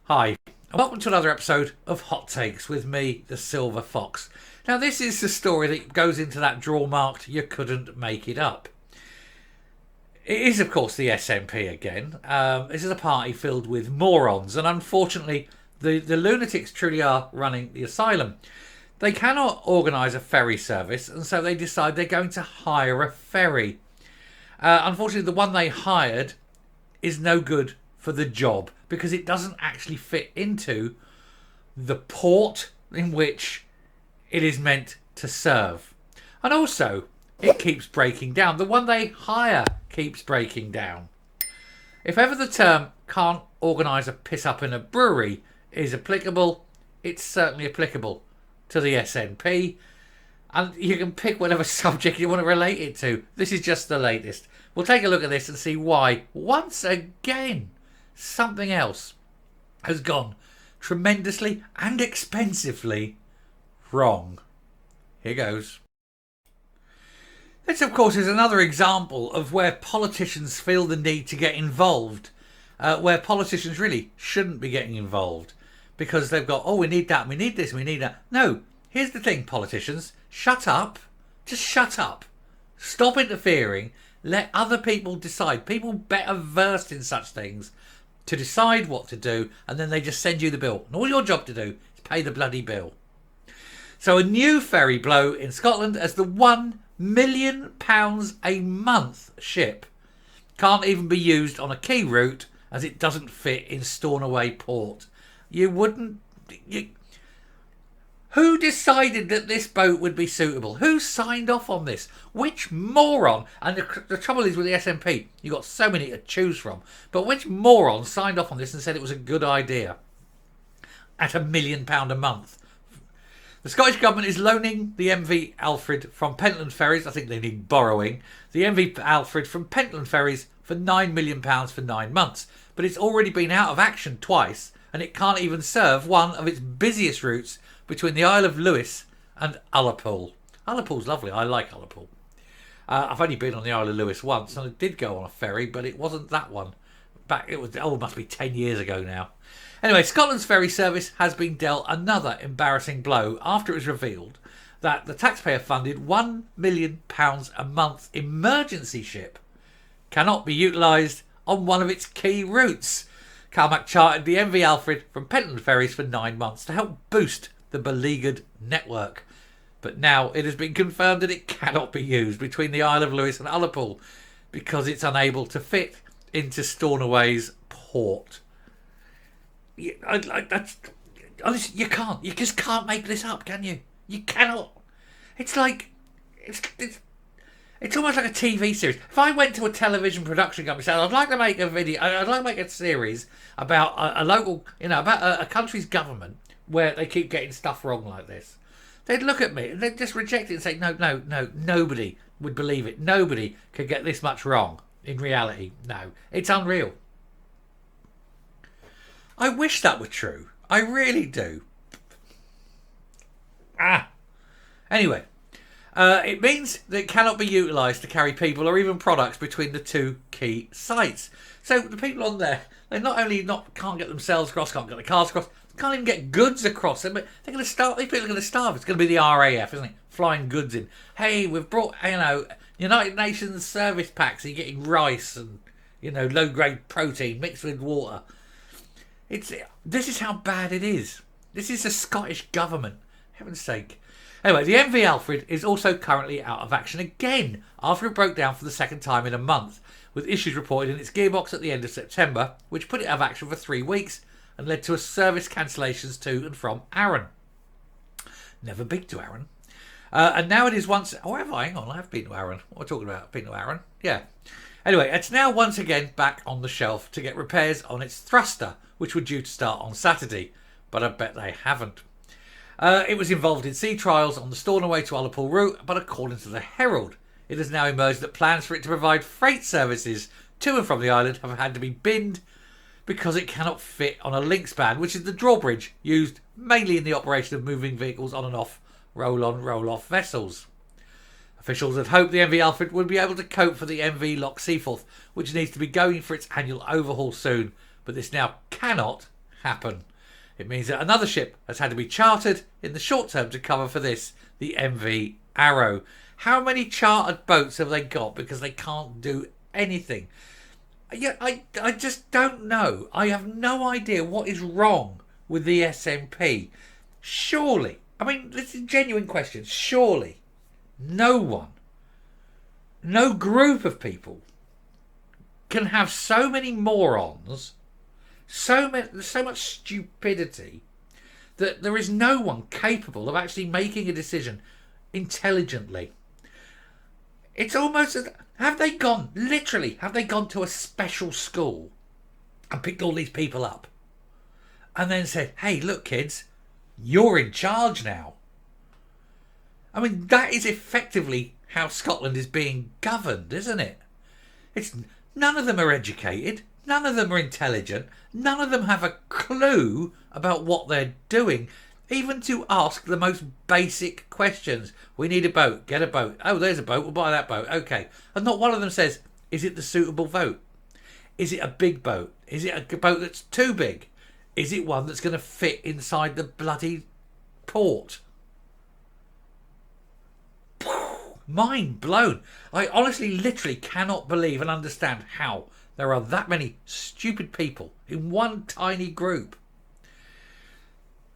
Hi, and welcome to another episode of Hot Takes with me, the Silver Fox. Now, this is the story that goes into that drawer marked "You couldn't make it up." It is, of course, the SNP again. This is a party filled with morons, and unfortunately, the lunatics truly are running the asylum. They cannot organise a ferry service, and so they decide they're going to hire a ferry. Unfortunately, the one they hired is no good for the job because it doesn't actually fit into the port in which it is meant to serve. And also, it keeps breaking down. The one they hire keeps breaking down. If ever the term "can't organise a piss up in a brewery" is applicable, it's certainly applicable to the SNP. And you can pick whatever subject you want to relate it to. This is just the latest. We'll take a look at this and see why, once again, something else has gone tremendously and expensively wrong. Here goes. This, of course, is another example of where politicians feel the need to get involved, where politicians really shouldn't be getting involved because they've got, we need that, we need this, we need that. No, here's the thing, politicians. Shut up. Just shut up. Stop interfering. Let other people decide. People better versed in such things to decide what to do, and then they just send you the bill. And all your job to do is pay the bloody bill. So a new ferry blow in Scotland as the £1 million a month ship can't even be used on a key route as it doesn't fit in Stornoway port. Who decided that this boat would be suitable? Who signed off on this? Which moron? And the trouble is with the SNP, you've got so many to choose from. But which moron signed off on this and said it was a good idea at £1 million a month? The Scottish Government is loaning the MV Alfred from Pentland Ferries. I think they need borrowing. The MV Alfred from Pentland Ferries for £9 million for 9 months. But it's already been out of action twice, and it can't even serve one of its busiest routes between the Isle of Lewis and Ullapool. Ullapool's lovely. I like Ullapool. I've only been on the Isle of Lewis once, and I did go on a ferry, but it wasn't that one. It must be 10 years ago now. Anyway, Scotland's ferry service has been dealt another embarrassing blow after it was revealed that the taxpayer-funded £1 million a month emergency ship cannot be utilised on one of its key routes. Calmac chartered the MV Alfred from Pentland Ferries for 9 months to help boost the beleaguered network. But now it has been confirmed that it cannot be used between the Isle of Lewis and Ullapool because it's unable to fit into Stornoway's port. You can't. You just can't make this up, can you? You cannot. It's like it's almost like a TV series. If I went to a television production company and said, I'd like to make a video, I'd like to make a series about a local, about a country's government where they keep getting stuff wrong like this, they'd look at me and they'd just reject it and say, no, nobody would believe it. Nobody could get this much wrong in reality. No, it's unreal. I wish that were true. I really do. Anyway, it means that it cannot be utilised to carry people or even products between the two key sites. So the people on there, they not only can't get themselves across, can't get the cars across, can't even get goods across. They're going to starve. These people are going to starve. It's going to be the RAF, isn't it? Flying goods in. Hey, we've brought, United Nations service packs. So you're getting rice and, low-grade protein mixed with water. This is how bad it is. This is the Scottish Government. Heaven's sake. Anyway, the MV Alfred is also currently out of action again after it broke down for the second time in a month, with issues reported in its gearbox at the end of September, which put it out of action for 3 weeks and led to a service cancellations to and from Arran. Never been to Arran. And now it is once... Oh, hang on, I have been to Arran. What am I talking about? Been to Arran? Yeah. Anyway, it's now once again back on the shelf to get repairs on its thruster, which were due to start on Saturday, but I bet they haven't. It was involved in sea trials on the Stornoway to Ullapool route, but according to the Herald, it has now emerged that plans for it to provide freight services to and from the island have had to be binned because it cannot fit on a link span, which is the drawbridge used mainly in the operation of moving vehicles on and off roll-on, roll-off vessels. Officials had hoped the MV Alfred would be able to cope for the MV Loch Seaforth, which needs to be going for its annual overhaul soon, but this now cannot happen. It means that another ship has had to be chartered in the short term to cover for this, the MV Arrow. How many chartered boats have they got because they can't do anything? Yeah, I just don't know. I have no idea what is wrong with the SMP. Surely, I mean, this is a genuine question. Surely, no one, no group of people can have so many morons, so much stupidity, that there is no one capable of actually making a decision intelligently. It's almost as have they gone to a special school and picked all these people up and then said, hey, look, kids, you're in charge now. I mean, that is effectively how Scotland is being governed, isn't it? It's none of them are educated, none of them are intelligent, none of them have a clue about what they're doing, even to ask the most basic questions. We need a boat, get a boat. Oh, there's a boat, we'll buy that boat. Okay. And not one of them says, is it the suitable boat? Is it a big boat? Is it a boat that's too big? Is it one that's going to fit inside the bloody port? Mind blown. I honestly, literally cannot believe and understand how there are that many stupid people in one tiny group.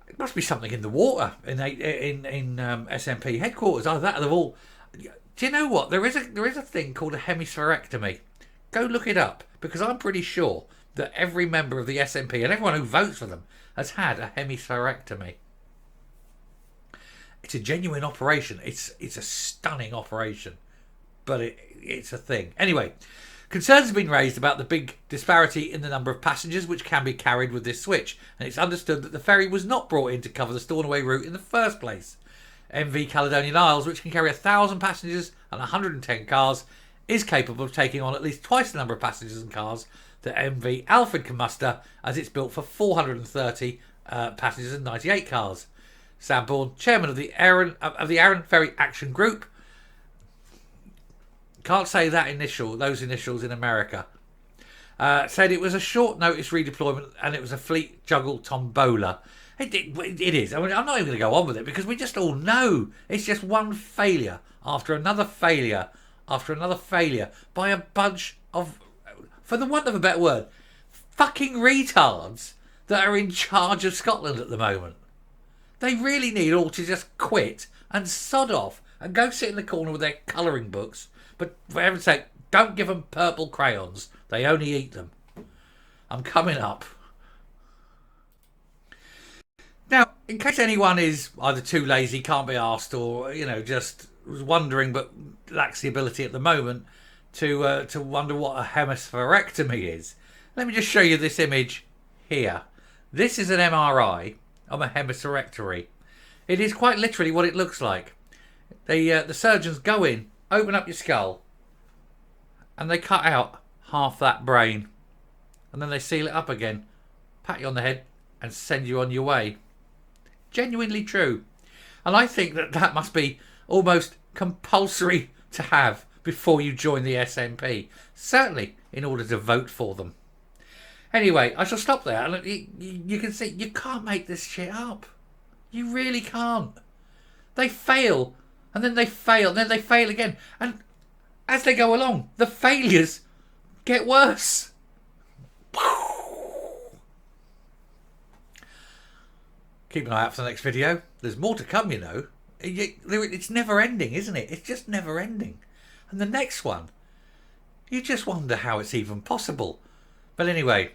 It must be something in the water in SMP headquarters. Either that or they've all. Do you know what? There is a thing called a hemispherectomy. Go look it up, because I'm pretty sure that every member of the SMP and everyone who votes for them has had a hemispherectomy. It's a genuine operation. It's a stunning operation, but it's a thing. Anyway, concerns have been raised about the big disparity in the number of passengers which can be carried with this switch, and it's understood that the ferry was not brought in to cover the Stornoway route in the first place. MV Caledonian Isles, which can carry 1,000 passengers and 110 cars, is capable of taking on at least twice the number of passengers and cars that MV Alfred can muster, as it's built for 430 passengers and 98 cars. Sam Bourne, chairman of the Arran Ferry Action Group, can't say those initials in America, said it was a short notice redeployment and it was a fleet juggle tombola. It is. I mean, I'm not even going to go on with it because we just all know it's just one failure after another failure after another failure by a bunch of, for the want of a better word, fucking retards that are in charge of Scotland at the moment. They really need all to just quit and sod off and go sit in the corner with their colouring books. But for heaven's sake, don't give them purple crayons. They only eat them. I'm coming up. Now, in case anyone is either too lazy, can't be asked, or, just was wondering but lacks the ability at the moment to wonder what a hemispherectomy is, let me just show you this image here. This is an MRI of a hemispherectomy. It is quite literally what it looks like. The surgeons go in, open up your skull, and they cut out half that brain, and then they seal it up again, pat you on the head, and send you on your way. Genuinely true. And I think that must be almost compulsory to have before you join the SNP. Certainly in order to vote for them. Anyway, I shall stop there. And you can see, you can't make this shit up. You really can't. They fail, and then they fail, and then they fail again. And as they go along, the failures get worse. Keep an eye out for the next video. There's more to come, It's never ending, isn't it? It's just never ending. And the next one, you just wonder how it's even possible. But anyway,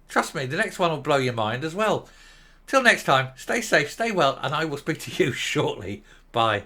trust me, the next one will blow your mind as well. Till next time, stay safe, stay well, and I will speak to you shortly. Bye.